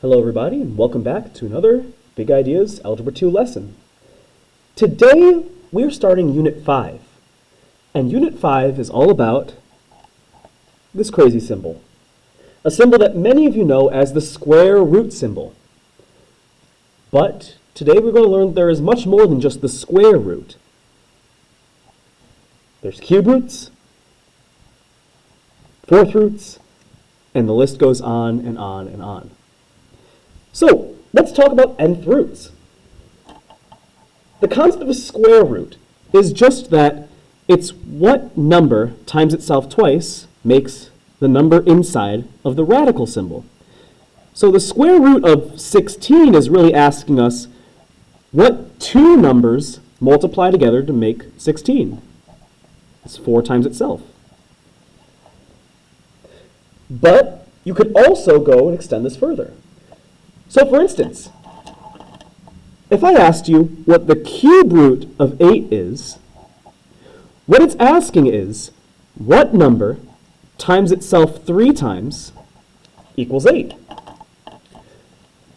Hello everybody and welcome back to another Big Ideas Algebra 2 lesson. Today we're starting Unit 5, and Unit 5 is all about this crazy symbol. A symbol that many of you know as the square root symbol. But today we're going to learn there is much more than just the square root. There's cube roots, fourth roots, and the list goes on and on and on. So, let's talk about nth roots. The concept of a square root is just that it's what number times itself twice makes the number inside of the radical symbol. So the square root of 16 is really asking us what two numbers multiply together to make 16. It's 4 times itself. But you could also go and extend this further. So for instance, if I asked you what the cube root of 8 is, what it's asking is, what number times itself 3 times equals 8?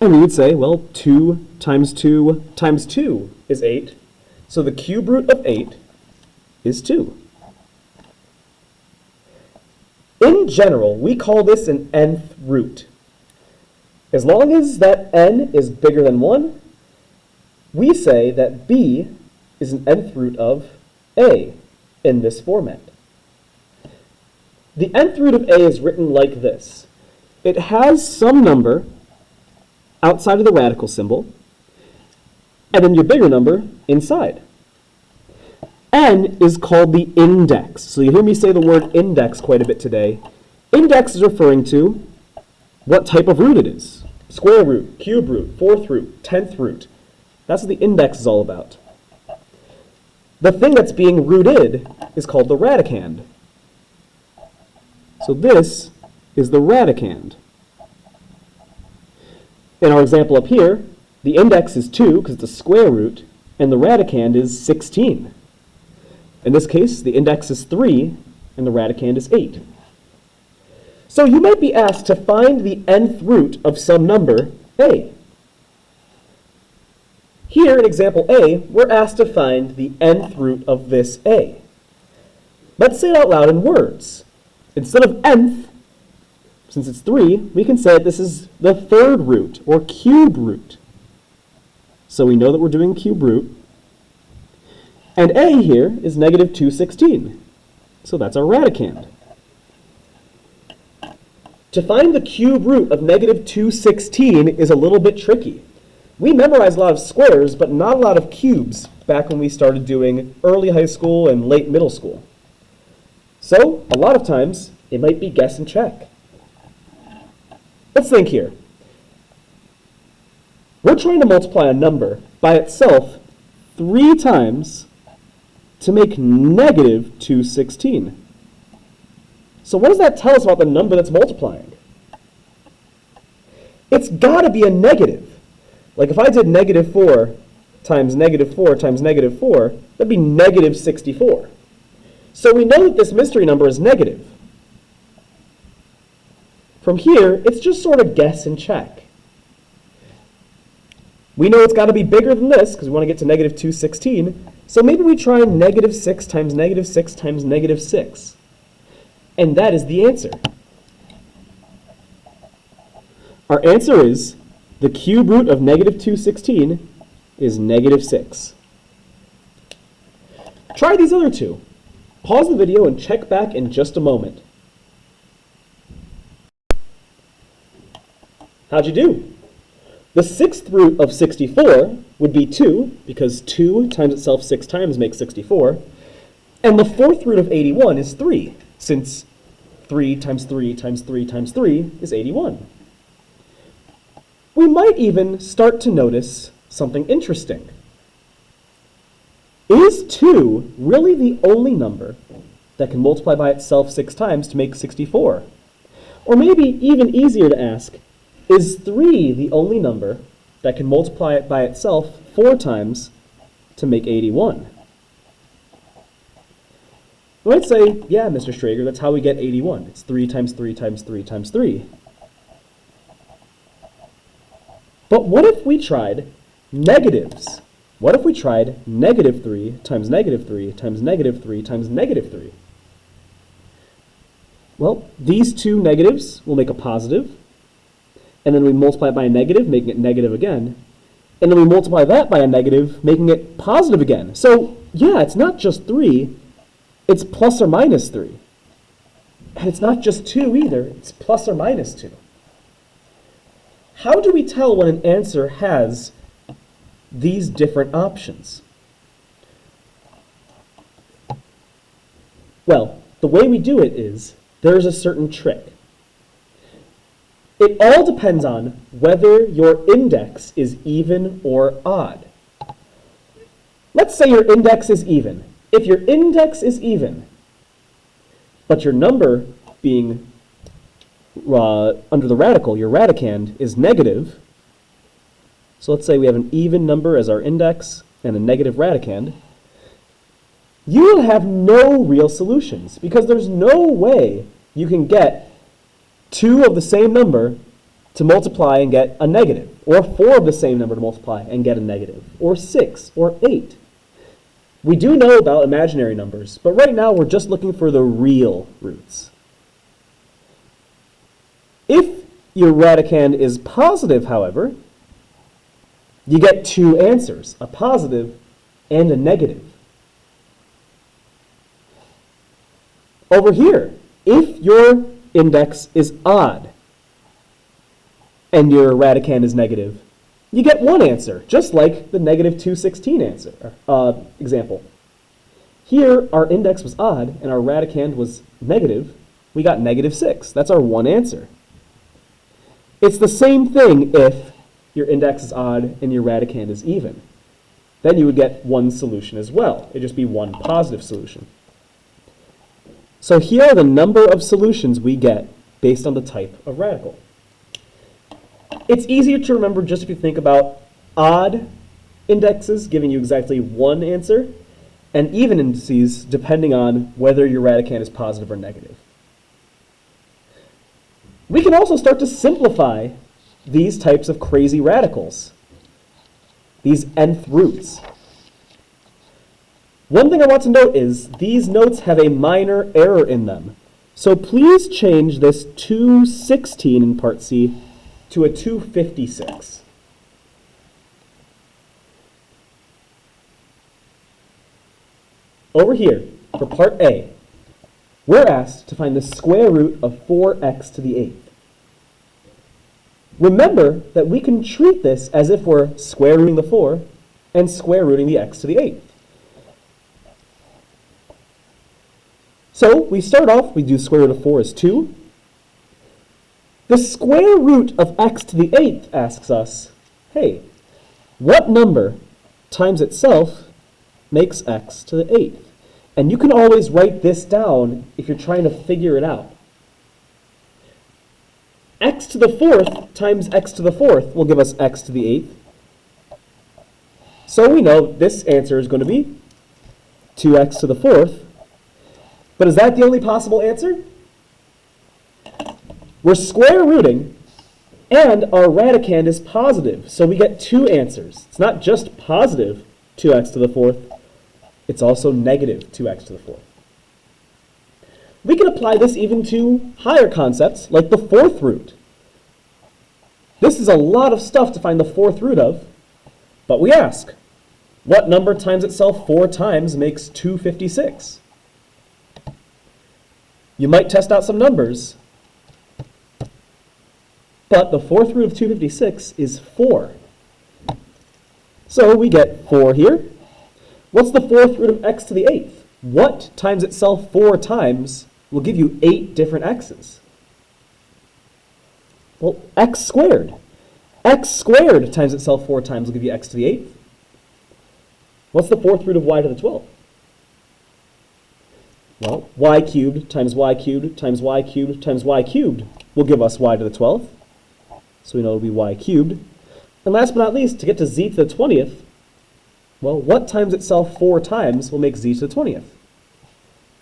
And we would say, well, 2 times 2 times 2 is 8, so the cube root of 8 is 2. In general, we call this an nth root. As long as that n is bigger than 1, we say that b is an nth root of a in this format. The nth root of a is written like this. It has some number outside of the radical symbol, and then your bigger number inside. N is called the index. So you hear me say the word index quite a bit today. Index is referring to what type of root it is. Square root, cube root, fourth root, 10th root. That's what the index is all about. The thing that's being rooted is called the radicand. So this is the radicand. In our example up here, the index is 2 because it's a square root, and the radicand is 16. In this case, the index is 3, and the radicand is 8. So you might be asked to find the nth root of some number, a. Here in example a, we're asked to find the nth root of this a. Let's say it out loud in words. Instead of nth, since it's 3, we can say that this is the third root, or cube root. So we know that we're doing cube root. And a here is negative 216. So that's our radicand. To find the cube root of negative 216 is a little bit tricky. We memorized a lot of squares, but not a lot of cubes back when we started doing early high school and late middle school. So, a lot of times, it might be guess and check. Let's think here. We're trying to multiply a number by itself 3 times to make negative 216. So what does that tell us about the number that's multiplying? It's got to be a negative. Like if I did negative 4 times negative 4 times negative 4, that'd be negative 64. So we know that this mystery number is negative. From here, it's just sort of guess and check. We know it's got to be bigger than this because we want to get to negative 216. So maybe we try negative 6 times negative 6 times negative 6. And that is the answer. Our answer is the cube root of negative 216 is negative 6. Try these other two. Pause the video and check back in just a moment. How'd you do? The sixth root of 64 would be 2, because 2 times itself 6 times makes 64. And the fourth root of 81 is 3, since 3 times 3 times 3 times 3 is 81. We might even start to notice something interesting. Is 2 really the only number that can multiply by itself 6 times to make 64? Or maybe even easier to ask, is 3 the only number that can multiply it by itself 4 times to make 81? You might say, yeah, Mr. Strager, that's how we get 81. It's 3 times 3 times 3 times 3. But what if we tried negatives? What if we tried negative 3 times negative 3 times negative 3 times negative 3? Well, these two negatives will make a positive, and then we multiply it by a negative, making it negative again, and then we multiply that by a negative, making it positive again. So, yeah, it's not just 3, it's plus or minus 3. And it's not just 2 either, it's plus or minus 2. How do we tell when an answer has these different options? Well, the way we do it is, there's a certain trick. It all depends on whether your index is even or odd. Let's say your index is even. If your index is even, but your number being under the radical, your radicand, is negative, so let's say we have an even number as our index and a negative radicand, you will have no real solutions because there's no way you can get 2 of the same number to multiply and get a negative, or 4 of the same number to multiply and get a negative, or 6, or 8. We do know about imaginary numbers, but right now we're just looking for the real roots. If your radicand is positive, however, you get 2 answers, a positive and a negative. Over here, if your index is odd and your radicand is negative, you get 1 answer, just like the negative 216 example. Here, our index was odd and our radicand was negative. We got negative 6. That's our 1 answer. It's the same thing if your index is odd and your radicand is even. Then you would get 1 solution as well. It'd just be 1 positive solution. So here are the number of solutions we get based on the type of radical. It's easier to remember just if you think about odd indexes giving you exactly 1 answer, and even indices depending on whether your radicand is positive or negative. We can also start to simplify these types of crazy radicals, these nth roots. One thing I want to note is these notes have a minor error in them. So please change this 216 in part C to a 256. Over here, for part A, we're asked to find the square root of 4x to the 8th. Remember that we can treat this as if we're square rooting the 4 and square rooting the x to the 8th. So we start off, we do square root of 4 is 2. The square root of x to the 8th asks us, hey, what number times itself makes x to the 8th? And you can always write this down if you're trying to figure it out. X to the 4th times x to the 4th will give us x to the 8th. So we know this answer is going to be 2x to the 4th. But is that the only possible answer? We're square rooting, and our radicand is positive, so we get 2 answers. It's not just positive 2x to the 4th, it's also negative 2x to the 4th. We can apply this even to higher concepts, like the 4th root. This is a lot of stuff to find the 4th root of, but we ask, what number times itself 4 times makes 256? You might test out some numbers, but the 4th root of 256 is 4. So we get 4 here. What's the 4th root of x to the 8th? What times itself 4 times will give you 8 different x's? Well, x squared. X squared times itself 4 times will give you x to the 8th. What's the 4th root of y to the 12th? Well, y cubed times y cubed times y cubed times y cubed will give us y to the 12th. So we know it'll be y cubed. And last but not least, to get to z to the 20th, well, what times itself 4 times will make z to the 20th?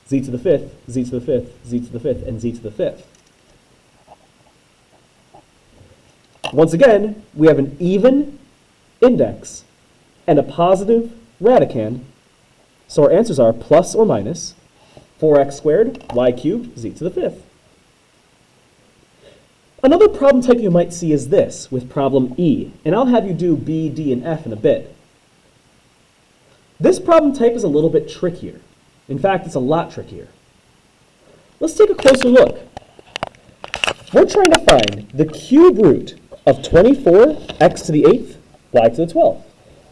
Z to the 5th, z to the 5th, z to the 5th, and z to the 5th. Once again, we have an even index and a positive radicand, so our answers are plus or minus 4x squared, y cubed, z to the fifth. Another problem type you might see is this, with problem E, and I'll have you do B, D, and F in a bit. This problem type is a little bit trickier. In fact, it's a lot trickier. Let's take a closer look. We're trying to find the cube root of 24, x to the 8th, y to the 12th.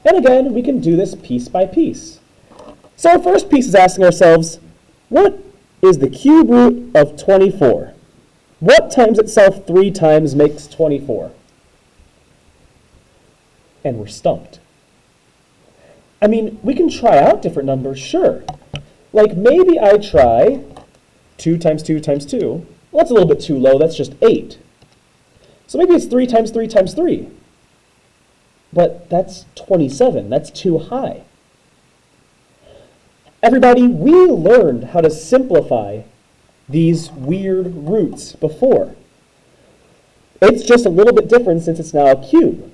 And again, we can do this piece by piece. So our first piece is asking ourselves, what is the cube root of 24? What times itself 3 times makes 24? And we're stumped. I mean, we can try out different numbers, sure. Like maybe I try 2 times 2 times 2. Well, that's a little bit too low, that's just 8. So maybe it's 3 times 3 times 3. But that's 27, that's too high. Everybody, we learned how to simplify these weird roots before. It's just a little bit different since it's now a cube.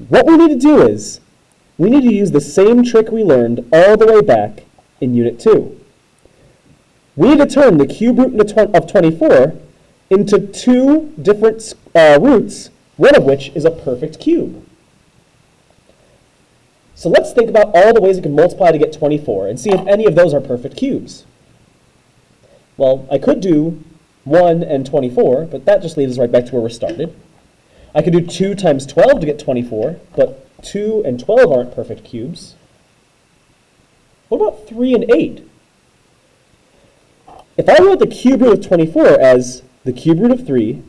What we need to do is, we need to use the same trick we learned all the way back in Unit 2. We need to turn the cube root of 24 into 2 different roots, one of which is a perfect cube. So let's think about all the ways we can multiply to get 24 and see if any of those are perfect cubes. Well, I could do 1 and 24, but that just leads us right back to where we started. I could do 2 times 12 to get 24, but 2 and 12 aren't perfect cubes. What about 3 and 8? If I wrote the cube root of 24 as the cube root of 3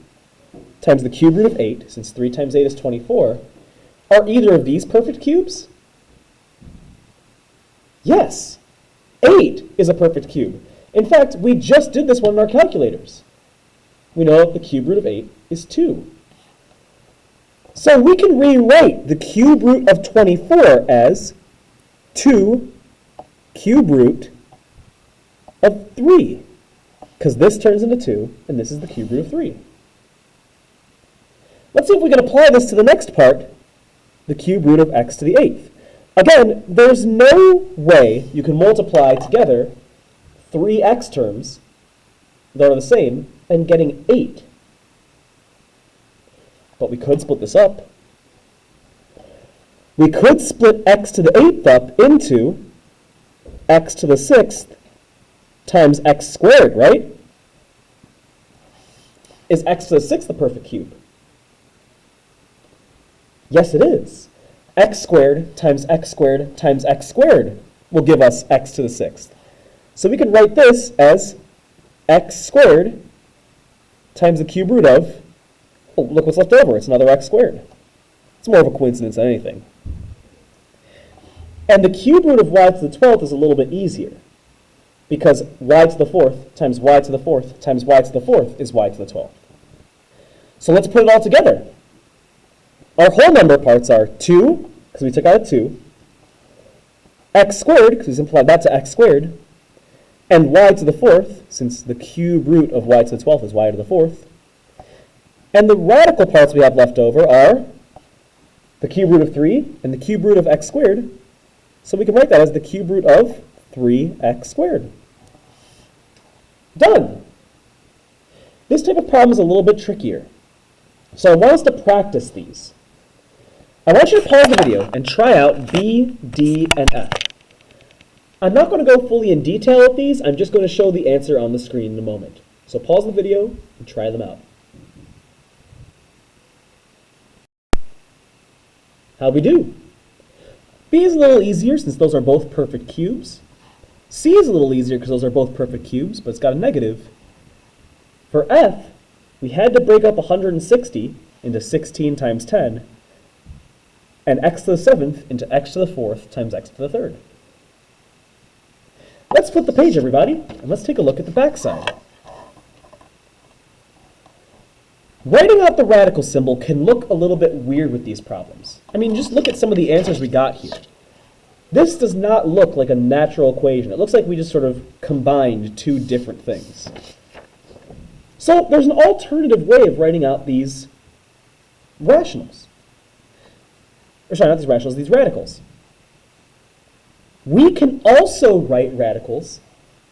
times the cube root of 8, since 3 times 8 is 24, are either of these perfect cubes? Yes, 8 is a perfect cube. In fact, we just did this one in our calculators. We know that the cube root of 8 is 2. So we can rewrite the cube root of 24 as 2 cube root of 3, because this turns into 2, and this is the cube root of 3. Let's see if we can apply this to the next part, the cube root of x to the 8th. Again, there's no way you can multiply together 3 x terms that are the same and getting 8. But we could split this up. We could split x to the 8th up into x to the 6th times x squared, right? Is x to the 6th the perfect cube? Yes, it is. X squared times x squared times x squared will give us x to the 6th. So we can write this as x squared times the cube root of, oh, look what's left over, it's another x squared. It's more of a coincidence than anything. And the cube root of y to the 12th is a little bit easier, because y to the 4th times y to the 4th times y to the 4th is y to the 12th. So let's put it all together. Our whole number parts are 2, because we took out a 2, x squared, because we simplified that to x squared, and y to the 4th, since the cube root of y to the 12th is y to the 4th. And the radical parts we have left over are the cube root of 3 and the cube root of x squared, so we can write that as the cube root of 3x squared. Done! This type of problem is a little bit trickier, so I want us to practice these. I want you to pause the video and try out B, D, and F. I'm not going to go fully in detail with these, I'm just going to show the answer on the screen in a moment. So pause the video and try them out. How'd we do? B is a little easier since those are both perfect cubes. C is a little easier because those are both perfect cubes, but it's got a negative. For F, we had to break up 160 into 16 times 10, and x to the 7th into x to the 4th times x to the 3rd. Let's flip the page, everybody, and let's take a look at the backside. Writing out the radical symbol can look a little bit weird with these problems. I mean, just look at some of the answers we got here. This does not look like a natural equation. It looks like we just sort of combined 2 different things. So there's an alternative way of writing out these rationals. Or sorry, not these rationals, these radicals. We can also write radicals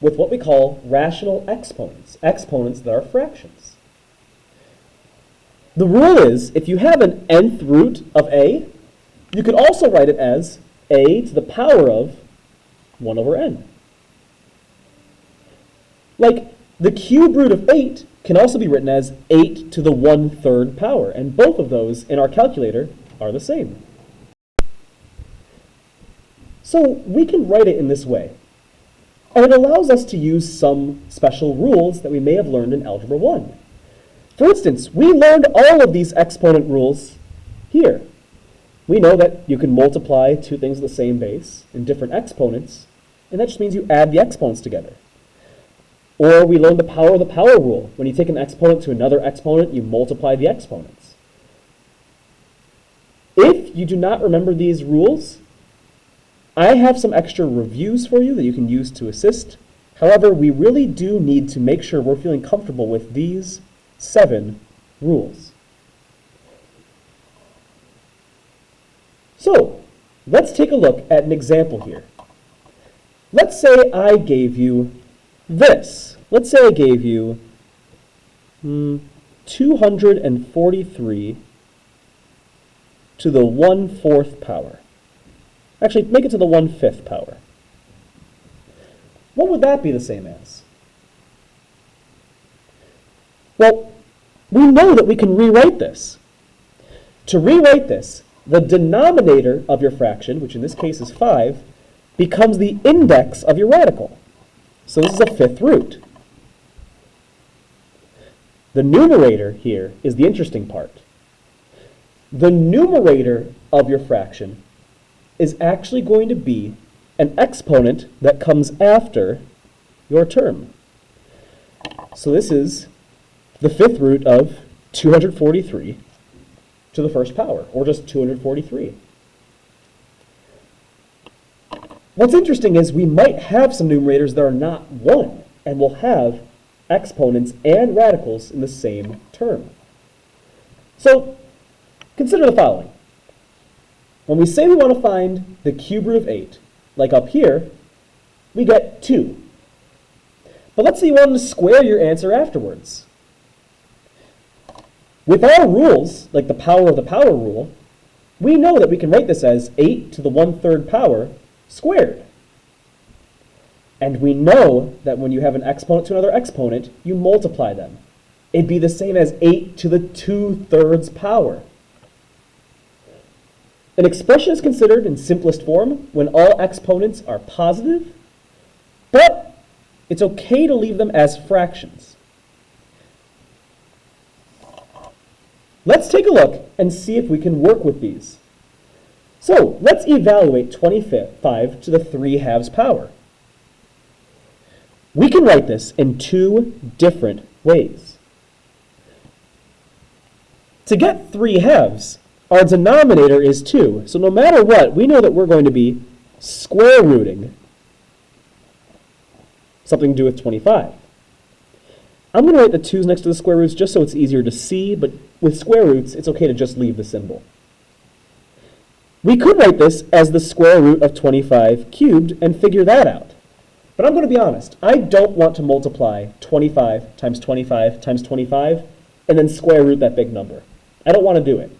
with what we call rational exponents, exponents that are fractions. The rule is, if you have an nth root of a, you could also write it as a to the power of 1 over n. Like, the cube root of 8 can also be written as 8 to the 1/3 power, and both of those in our calculator are the same. So we can write it in this way, and it allows us to use some special rules that we may have learned in Algebra 1. For instance, we learned all of these exponent rules here. We know that you can multiply two things of the same base in different exponents, and that just means you add the exponents together. Or we learned the power of the power rule. When you take an exponent to another exponent, you multiply the exponents. If you do not remember these rules, I have some extra reviews for you that you can use to assist. However, we really do need to make sure we're feeling comfortable with these 7 rules. So, let's take a look at an example here. Let's say I gave you this. Let's say I gave you 243 to the 1/4 power. Actually, make it to the 1/5 power. What would that be the same as? Well, we know that we can rewrite this. To rewrite this, the denominator of your fraction, which in this case is 5, becomes the index of your radical. So this is a 5th root. The numerator here is the interesting part. The numerator of your fraction is actually going to be an exponent that comes after your term. So this is the 5th root of 243 to the 1st power, or just 243. What's interesting is we might have some numerators that are not 1, and we'll have exponents and radicals in the same term. So consider the following. When we say we want to find the cube root of 8, like up here, we get 2. But let's say you wanted to square your answer afterwards. With our rules, like the power of the power rule, we know that we can write this as 8 to the 1/3 power squared. And we know that when you have an exponent to another exponent, you multiply them. It'd be the same as 8 to the 2/3 power. An expression is considered in simplest form when all exponents are positive, but it's okay to leave them as fractions. Let's take a look and see if we can work with these. So let's evaluate 25 to the 3/2 power. We can write this in 2 different ways. To get 3/2, our denominator is 2. So no matter what, we know that we're going to be square rooting something to do with 25. I'm going to write the 2's next to the square roots just so it's easier to see, but with square roots, it's okay to just leave the symbol. We could write this as the square root of 25 cubed and figure that out. But I'm going to be honest, I don't want to multiply 25 times 25 times 25 and then square root that big number. I don't want to do it.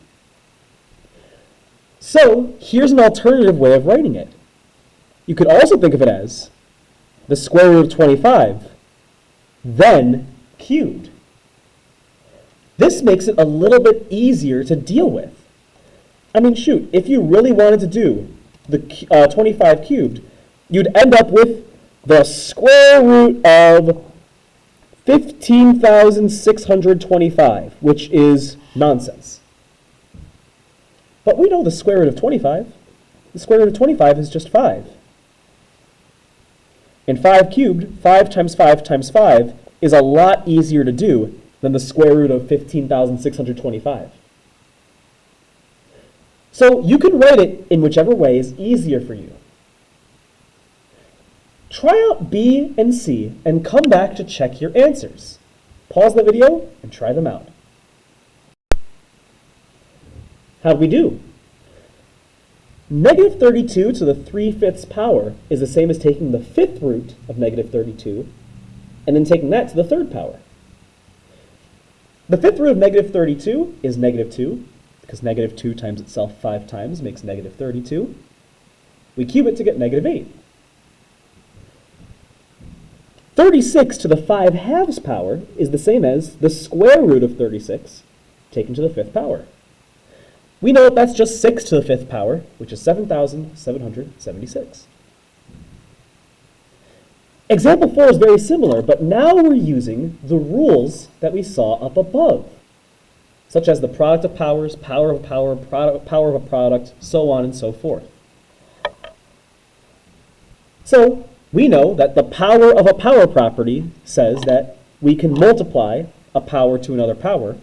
So here's an alternative way of writing it. You could also think of it as the square root of 25, then cubed. This makes it a little bit easier to deal with. I mean, shoot, if you really wanted to do the 25 cubed, you'd end up with the square root of 15,625, which is nonsense. But we know the square root of 25. The square root of 25 is just 5. And 5 cubed, 5 times 5 times 5, is a lot easier to do than the square root of 15,625. So you can write it in whichever way is easier for you. Try out B and C and come back to check your answers. Pause the video and try them out. How'd we do? Negative 32 to the 3/5 power is the same as taking the 5th root of negative 32 and then taking that to the 3rd power. The 5th root of negative 32 is negative 2, because negative 2 times itself 5 times makes negative 32. We cube it to get negative 8. 36 to the 5/2 power is the same as the square root of 36 taken to the 5th power. We know that that's just 6 to the 5th power, which is 7,776. Example 4 is very similar, but now we're using the rules that we saw up above, such as the product of powers, power of a power, power of a product, so on and so forth. So we know that the power of a power property says that we can multiply a power to another power,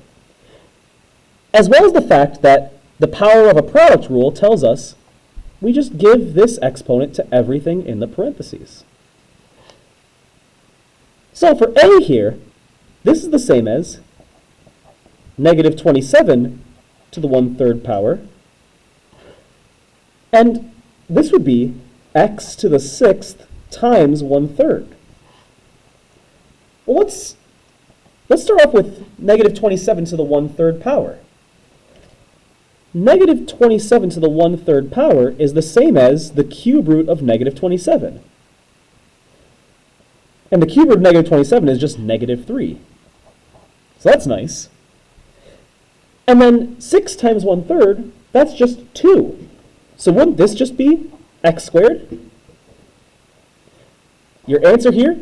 as well as the fact that the power of a product rule tells us we just give this exponent to everything in the parentheses. So for A here, this is the same as negative 27 to the 1/3 power, and this would be x to the 6th times 1/3. Well, let's start off with negative 27 to the 1/3 power. Negative 27 to the 1/3 power is the same as the cube root of negative 27. And the cube root of negative 27 is just negative 3. So that's nice. And then 6 times 1/3, that's just 2. So wouldn't this just be x squared? Your answer here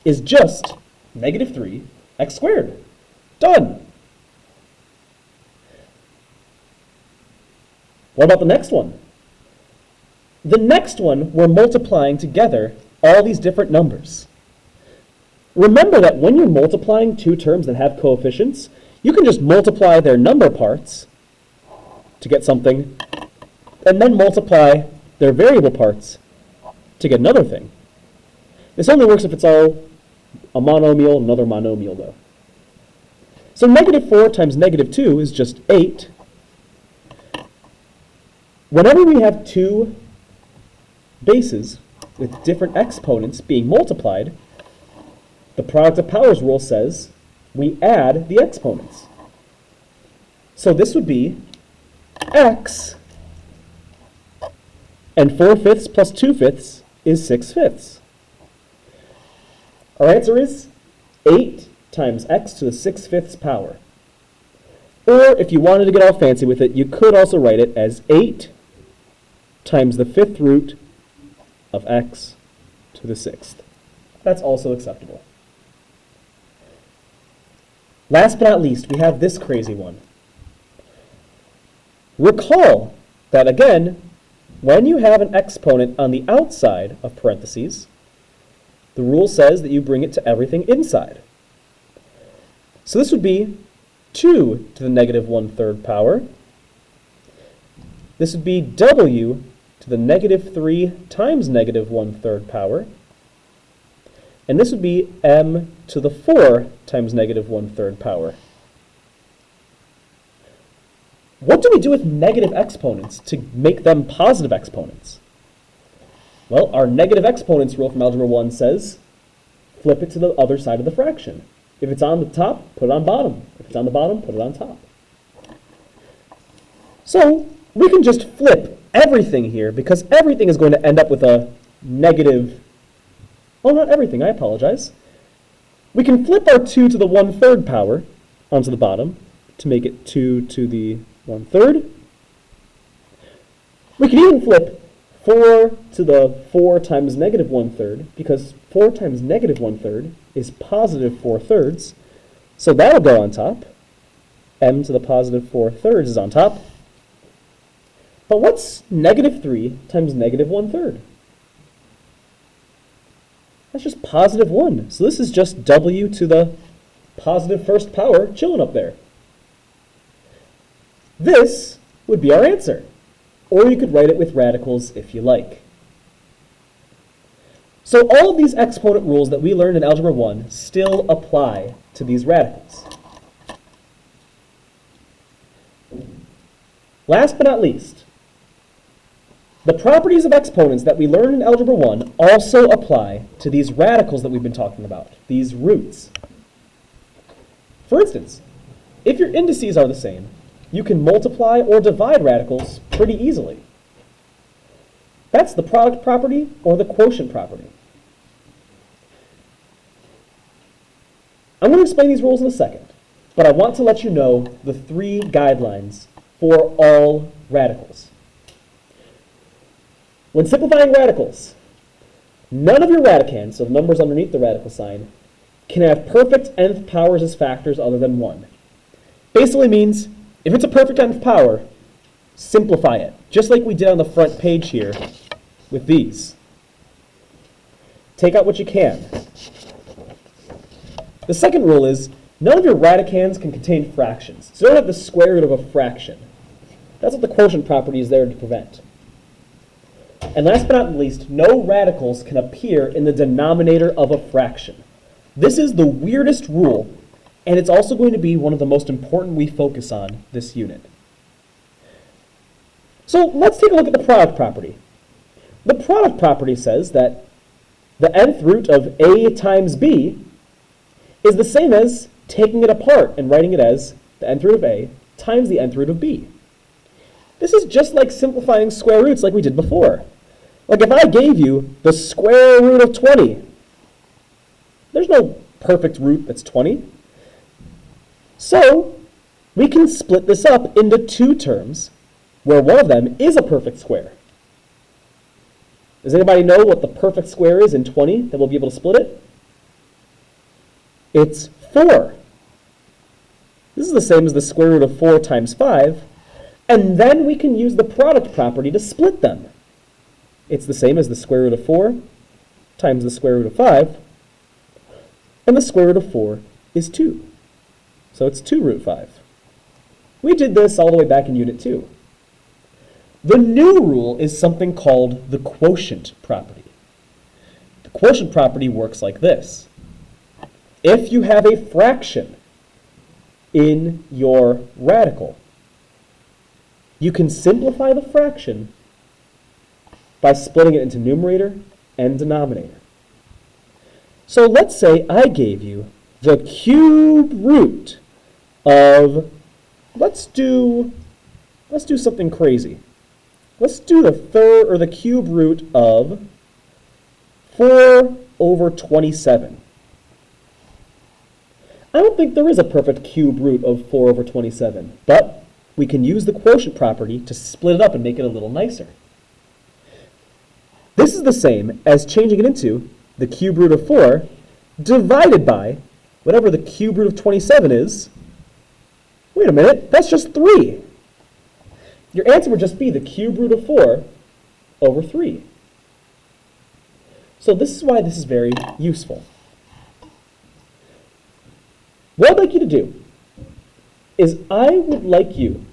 is just negative 3 x squared. Done. What about the next one? The next one, we're multiplying together all these different numbers. Remember that when you're multiplying two terms that have coefficients, you can just multiply their number parts to get something, and then multiply their variable parts to get another thing. This only works if it's all a monomial, another monomial, though. So negative 4 times negative 2 is just 8. Whenever we have two bases with different exponents being multiplied, the product of powers rule says we add the exponents. So this would be x, and 4/5 plus 2/5 is 6/5. Our answer is 8 times x to the 6/5 power. Or if you wanted to get all fancy with it, you could also write it as 8 times the 5th root of x to the 6th. That's also acceptable. Last but not least, we have this crazy one. Recall that, again, when you have an exponent on the outside of parentheses, the rule says that you bring it to everything inside. So this would be 2 to the negative 1/3 power. This would be w to the negative 3 times negative 1/3 power. And this would be m to the 4 times negative 1/3 power. What do we do with negative exponents to make them positive exponents? Well, our negative exponents rule from Algebra 1 says flip it to the other side of the fraction. If it's on the top, put it on bottom. If it's on the bottom, put it on top. So we can just flip everything here because everything is going to end up with a negative. Oh, not everything, I apologize. We can flip our 2 to the 1/3 power onto the bottom to make it 2 to the 1/3. We can even flip 4 to the 4 times negative 1/3 because 4 times negative 1/3 is positive 4/3. So that'll go on top. M to the positive 4/3 is on top. But what's negative 3 times negative 1/3? That's just positive 1. So this is just w to the positive first power chilling up there. This would be our answer. Or you could write it with radicals if you like. So all of these exponent rules that we learned in Algebra 1 still apply to these radicals. Last but not least, the properties of exponents that we learned in Algebra 1 also apply to these radicals that we've been talking about, these roots. For instance, if your indices are the same, you can multiply or divide radicals pretty easily. That's the product property or the quotient property. I'm going to explain these rules in a second, but I want to let you know the 3 guidelines for all radicals. When simplifying radicals, none of your radicands, so the numbers underneath the radical sign, can have perfect nth powers as factors other than 1. Basically means, if it's a perfect nth power, simplify it, just like we did on the front page here with these. Take out what you can. The second rule is, none of your radicands can contain fractions, so you don't have the square root of a fraction. That's what the quotient property is there to prevent. And last but not least, no radicals can appear in the denominator of a fraction. This is the weirdest rule, and it's also going to be one of the most important we focus on this unit. So let's take a look at the product property. The product property says that the nth root of a times b is the same as taking it apart and writing it as the nth root of a times the nth root of b. This is just like simplifying square roots like we did before. Like if I gave you the square root of 20, there's no perfect root that's 20. So we can split this up into 2 terms where one of them is a perfect square. Does anybody know what the perfect square is in 20 that we'll be able to split it? It's 4. This is the same as the square root of 4 times 5, and then we can use the product property to split them. It's the same as the square root of 4 times the square root of 5, and the square root of 4 is 2. So it's 2 root 5. We did this all the way back in Unit 2. The new rule is something called the quotient property. The quotient property works like this. If you have a fraction in your radical, you can simplify the fraction by splitting it into numerator and denominator. So let's say I gave you the cube root of, let's do something crazy. Let's do the cube root of 4 over 27. I don't think there is a perfect cube root of 4 over 27, but we can use the quotient property to split it up and make it a little nicer. This is the same as changing it into the cube root of 4 divided by whatever the cube root of 27 is. Wait a minute, that's just 3. Your answer would just be the cube root of 4 over 3. So this is why this is very useful. What I'd like you to do is I would like you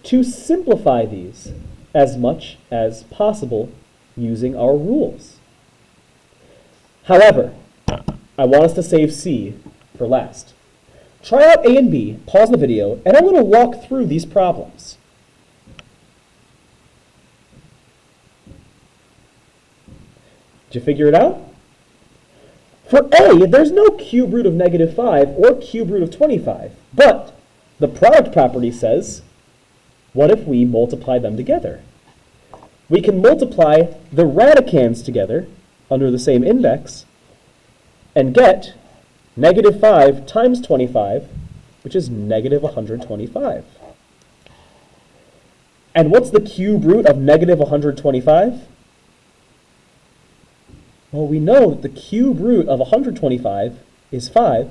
to simplify these as much as possible using our rules. However, I want us to save C for last. Try out A and B, pause the video, and I'm going to walk through these problems. Did you figure it out? For A, there's no cube root of -5 or cube root of 25, but the product property says, what if we multiply them together? We can multiply the radicands together under the same index and get -5 times 25, which is -125. And what's the cube root of -125? Well, we know that the cube root of 125 is 5,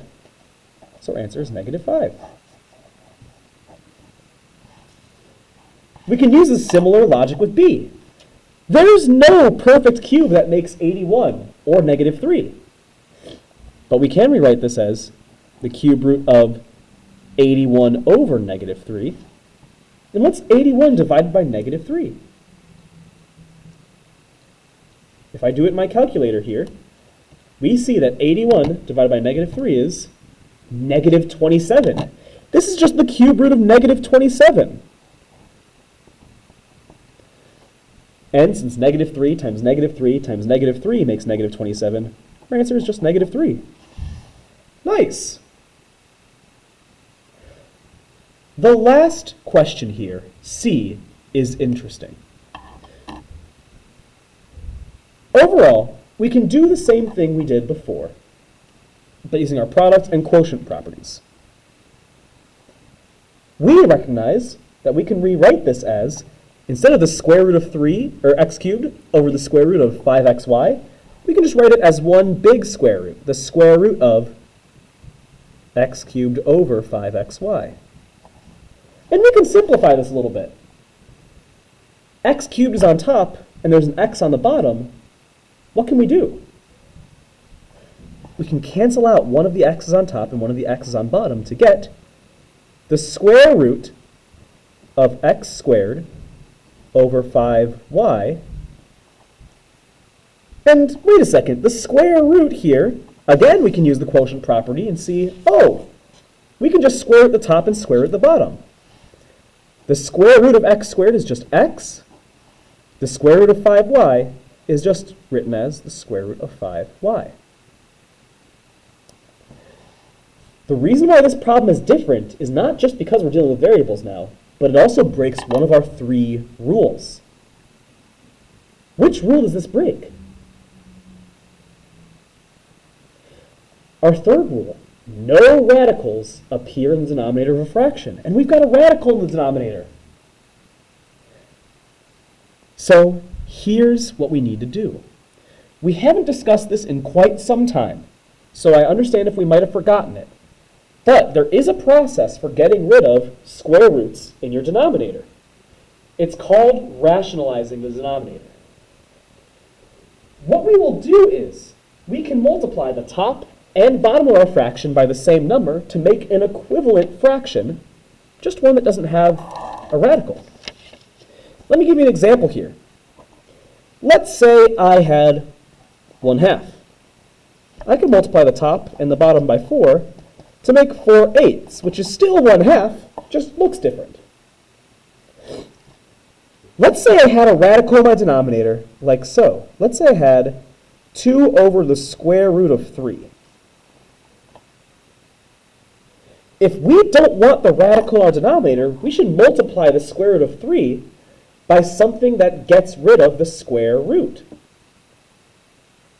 so our answer is -5. We can use a similar logic with B. There's no perfect cube that makes 81 or -3. But we can rewrite this as the cube root of 81 over -3. And what's 81 divided by -3? If I do it in my calculator here, we see that 81 divided by -3 is -27. This is just the cube root of -27. And since negative 3 times negative 3 times negative 3 makes negative 27, our answer is just negative 3. Nice. The last question here, C, is interesting. Overall, we can do the same thing we did before, but using our product and quotient properties. We recognize that we can rewrite this as, instead of the square root of 3, or x cubed, over the square root of 5xy, we can just write it as one big square root, the square root of x cubed over 5xy. And we can simplify this a little bit. X cubed is on top, and there's an x on the bottom. What can we do? We can cancel out one of the x's on top and one of the x's on bottom to get the square root of x squared over 5y. And wait a second, the square root here, again we can use the quotient property and see, oh, we can just square root the top and square root the bottom. The square root of x squared is just x. The square root of 5y is just written as the square root of 5y. The reason why this problem is different is not just because we're dealing with variables now, but it also breaks one of our 3 rules. Which rule does this break? Our third rule. No radicals appear in the denominator of a fraction. And we've got a radical in the denominator. So here's what we need to do. We haven't discussed this in quite some time, so I understand if we might have forgotten it. But there is a process for getting rid of square roots in your denominator. It's called rationalizing the denominator. What we will do is we can multiply the top and bottom of our fraction by the same number to make an equivalent fraction, just one that doesn't have a radical. Let me give you an example here. Let's say I had 1/2. I can multiply the top and the bottom by 4 to make 4/8, which is still 1/2, just looks different. Let's say I had a radical in my denominator, like so. Let's say I had 2 over the square root of 3. If we don't want the radical in our denominator, we should multiply the square root of 3 by something that gets rid of the square root.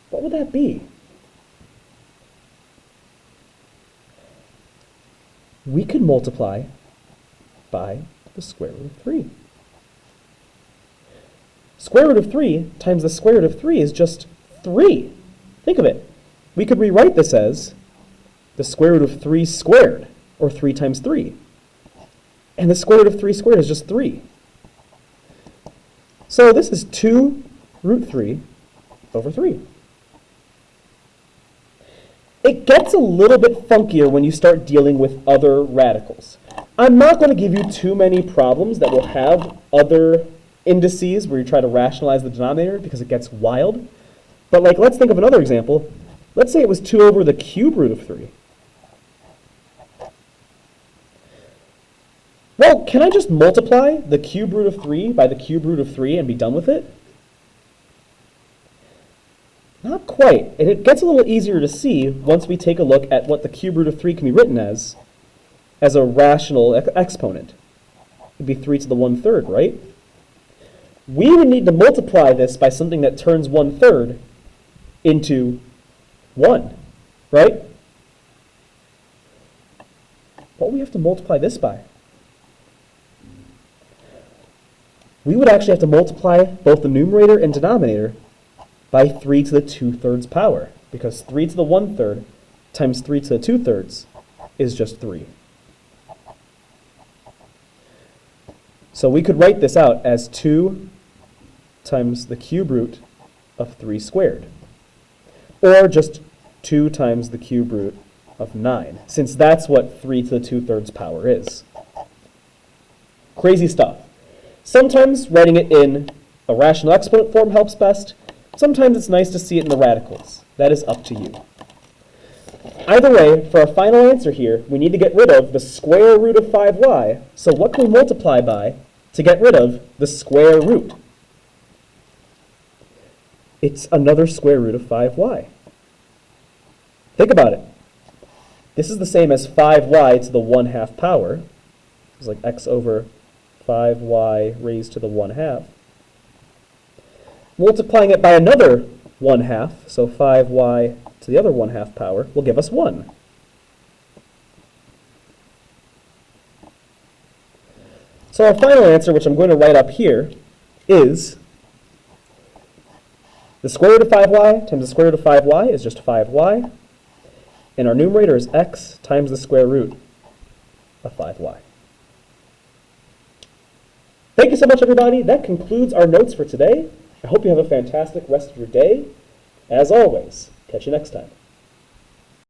What would that be? We could multiply by the square root of 3. Square root of 3 times the square root of 3 is just 3. Think of it. We could rewrite this as the square root of 3 squared, or 3 times 3. And the square root of 3 squared is just 3. So this is 2 root 3 over 3. It gets a little bit funkier when you start dealing with other radicals. I'm not going to give you too many problems that will have other indices where you try to rationalize the denominator because it gets wild. But let's think of another example. Let's say it was 2 over the cube root of 3. Well, can I just multiply the cube root of 3 by the cube root of 3 and be done with it? Not quite. And it gets a little easier to see once we take a look at what the cube root of 3 can be written as a rational exponent. It'd be 3 to the 1/3, right? We would need to multiply this by something that turns 1/3 into 1, right? What do we have to multiply this by? We would actually have to multiply both the numerator and denominator by 3 to the 2/3 power, because 3 to the 1/3 times 3 to the 2/3 is just 3. So we could write this out as 2 times the cube root of 3 squared, or just 2 times the cube root of 9, since that's what 3 to the 2/3 power is. Crazy stuff. Sometimes writing it in a rational exponent form helps best. Sometimes it's nice to see it in the radicals. That is up to you. Either way, for our final answer here, we need to get rid of the square root of 5y. So what can we multiply by to get rid of the square root? It's another square root of 5y. Think about it. This is the same as 5y to the 1/2 power. It's like x over 5y raised to the 1/2. Multiplying it by another 1/2, so 5y to the other 1/2 power, will give us 1. So our final answer, which I'm going to write up here, is the square root of 5y times the square root of 5y is just 5y, and our numerator is x times the square root of 5y. Thank you so much, everybody. That concludes our notes for today. I hope you have a fantastic rest of your day. As always, catch you next time.